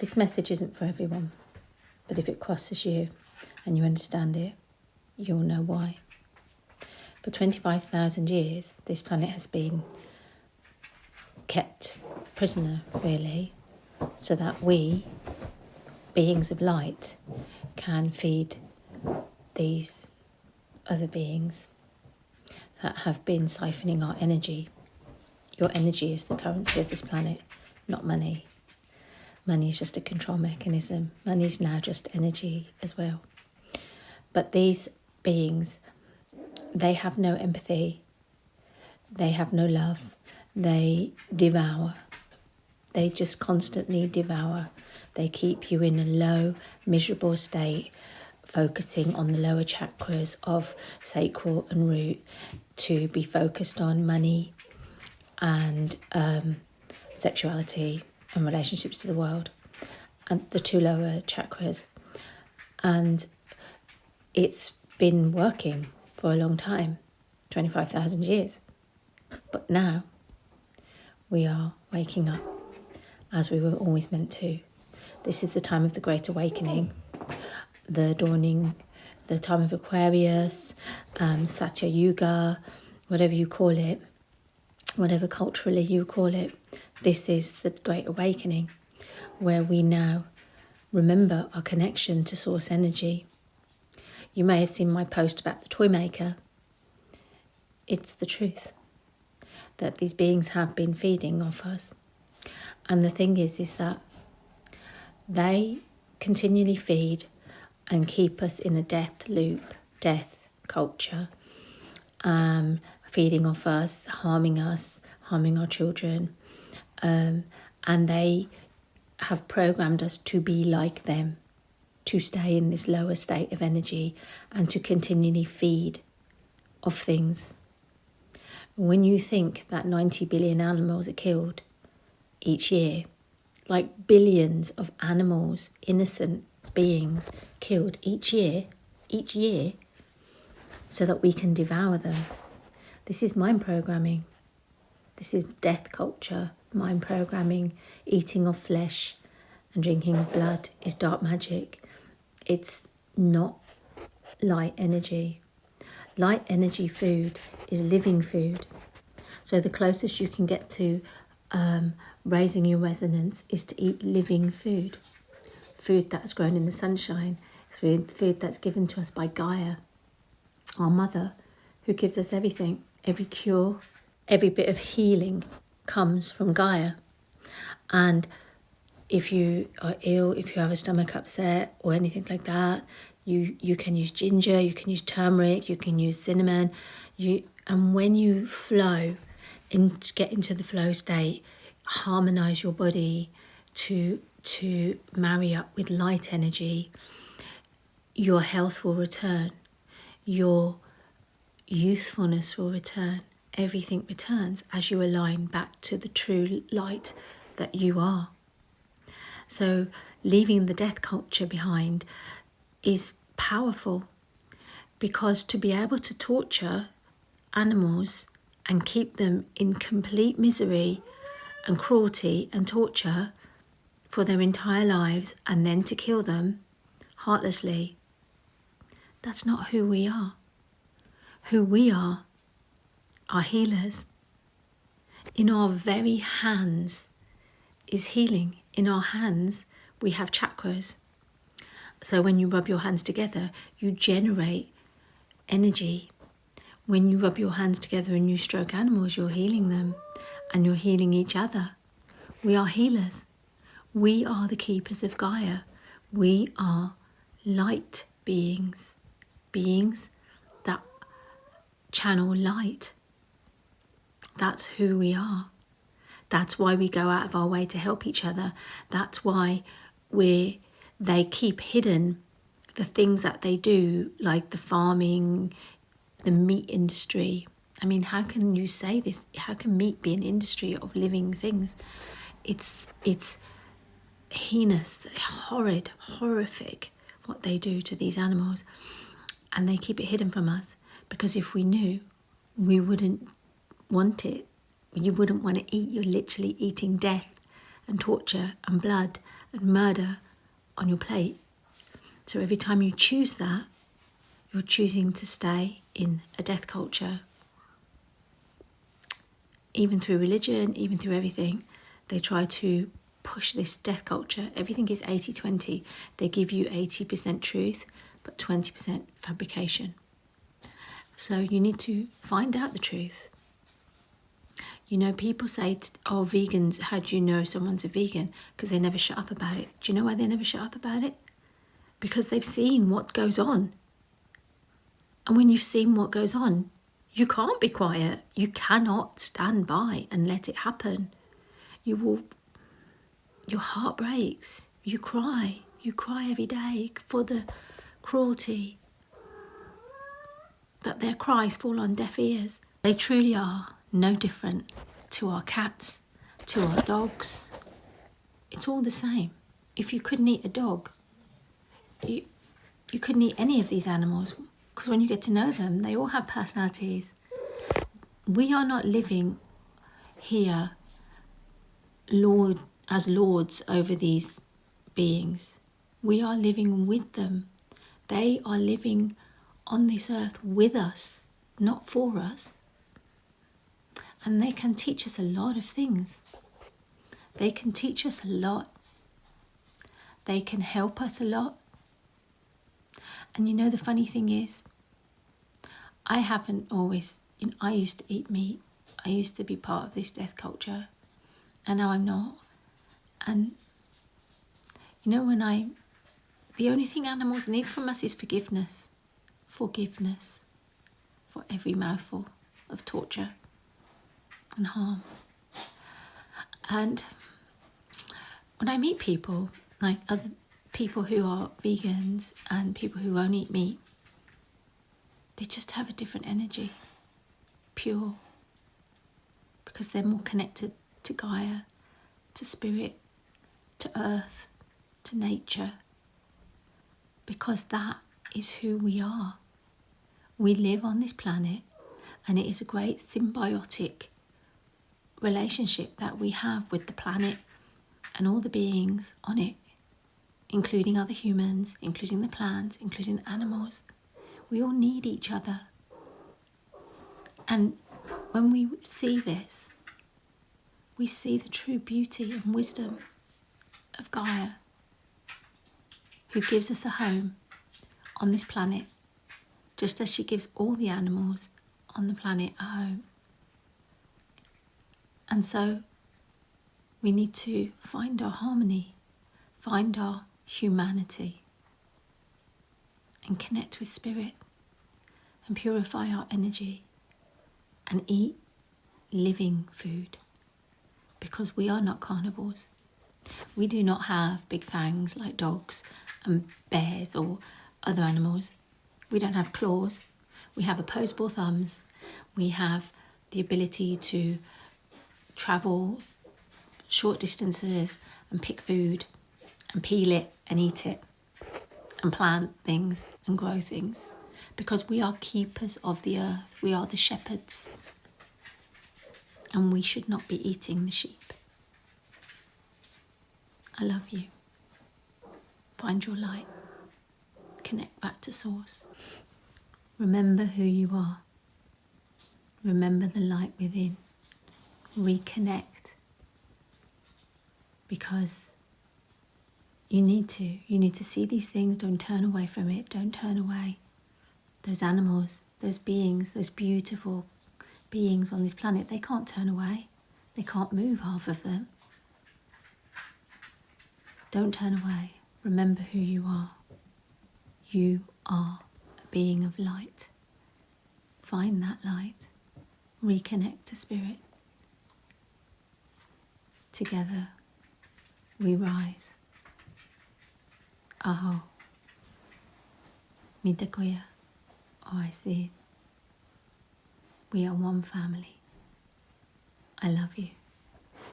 This message isn't for everyone, but if it crosses you and you understand it, you'll know why. For 25,000 years, this planet has been kept prisoner, really, so that we, beings of light, can feed these other beings that have been siphoning our energy. Your energy is the currency of this planet, not money. Money is just a control mechanism. Money is now just energy as well. But these beings, they have no empathy. They have no love. They devour. They just constantly devour. They keep you in a low, miserable state, focusing on the lower chakras of sacral and root to be focused on money and sexuality and relationships to the world, and the two lower chakras. And it's been working for a long time, 25,000 years. But now we are waking up as we were always meant to. This is the time of the Great Awakening, the dawning, the time of Aquarius, Satya Yuga, whatever you call it, whatever culturally you call it. This is the Great Awakening, where we now remember our connection to source energy. You may have seen my post about the toy maker. It's the truth that these beings have been feeding off us. And the thing is that they continually feed and keep us in a death loop, death culture, feeding off us, harming our children. And they have programmed us to be like them, to stay in this lower state of energy and to continually feed off things. When you think that 90 billion animals are killed each year, like billions of animals, innocent beings killed each year, so that we can devour them. This is mind programming. This is death culture, mind programming. Eating of flesh and drinking of blood is dark magic. It's not light energy. Light energy food is living food. So the closest you can get to raising your resonance is to eat living food. Food that's grown in the sunshine. Food that's given to us by Gaia, our mother, who gives us everything. Every cure, every bit of healing comes from Gaia. And if you are ill, if you have a stomach upset or anything like that, you can use ginger, you can use turmeric, you can use cinnamon. And when you flow, get into the flow state, harmonize your body to marry up with light energy, your health will return, your youthfulness will return. Everything returns as you align back to the true light that you are. So leaving the death culture behind is powerful, because to be able to torture animals and keep them in complete misery and cruelty and torture for their entire lives and then to kill them heartlessly, that's not who we are. Who we are healers. In our very hands is healing. In our hands we have chakras. So when you rub your hands together, you generate energy. When you rub your hands together and you stroke animals, you're healing them and you're healing each other. We are healers. We are the keepers of Gaia. We are light beings, beings that channel light. That's who we are. That's why we go out of our way to help each other. That's why they keep hidden the things that they do, like the farming, the meat industry. I mean, how can you say this? How can meat be an industry of living things? It's heinous, horrid, horrific what they do to these animals. And they keep it hidden from us, because if we knew, we wouldn't want it. You wouldn't want to eat. You're literally eating death and torture and blood and murder on your plate. So every time you choose that, you're choosing to stay in a death culture. Even through religion, even through everything, they try to push this death culture. Everything is 80-20. They give you 80% truth, but 20% fabrication. So you need to find out the truth. You know, people say, oh, vegans, how do you know someone's a vegan? Because they never shut up about it. Do you know why they never shut up about it? Because they've seen what goes on. And when you've seen what goes on, you can't be quiet. You cannot stand by and let it happen. Your heart breaks. You cry every day for the cruelty. That their cries fall on deaf ears. They truly are no different to our cats, to our dogs. It's all the same. If you couldn't eat a dog, you couldn't eat any of these animals, because when you get to know them, they all have personalities. We are not living here as lords over these beings. We are living with them. They are living on this earth with us, not for us. And they can teach us a lot of things. They can teach us a lot. They can help us a lot. And you know, the funny thing is, I haven't always, I used to eat meat. I used to be part of this death culture. And now I'm not. And you know, the only thing animals need from us is forgiveness. Forgiveness for every mouthful of torture and harm. And when I meet people, like other people who are vegans and people who won't eat meat, they just have a different energy, pure, because they're more connected to Gaia, to spirit, to earth, to nature, because that is who we are. We live on this planet, and it is a great symbiotic relationship that we have with the planet and all the beings on it, including other humans, including the plants, including the animals. We all need each other. And when we see this, we see the true beauty and wisdom of Gaia, who gives us a home on this planet, just as she gives all the animals on the planet a home. And so we need to find our harmony, find our humanity, and connect with spirit, and purify our energy, and eat living food, because we are not carnivores. We do not have big fangs like dogs and bears or other animals. We don't have claws. We have opposable thumbs. We have the ability to travel short distances and pick food and peel it and eat it and plant things and grow things, because we are keepers of the earth. We are the shepherds, and we should not be eating the sheep. I love you. Find your light. Connect back to source. Remember who you are. Remember the light within. Reconnect. Because you need to see these things. Don't turn away from it. Don't turn away. Those animals, those beings, those beautiful beings on this planet, they can't turn away. They can't move, half of them. Don't turn away. Remember who you are. You are a being of light. Find that light. Reconnect to spirit. Together we rise. Aho. Mitakoya. Oh, I see. We are one family. I love you.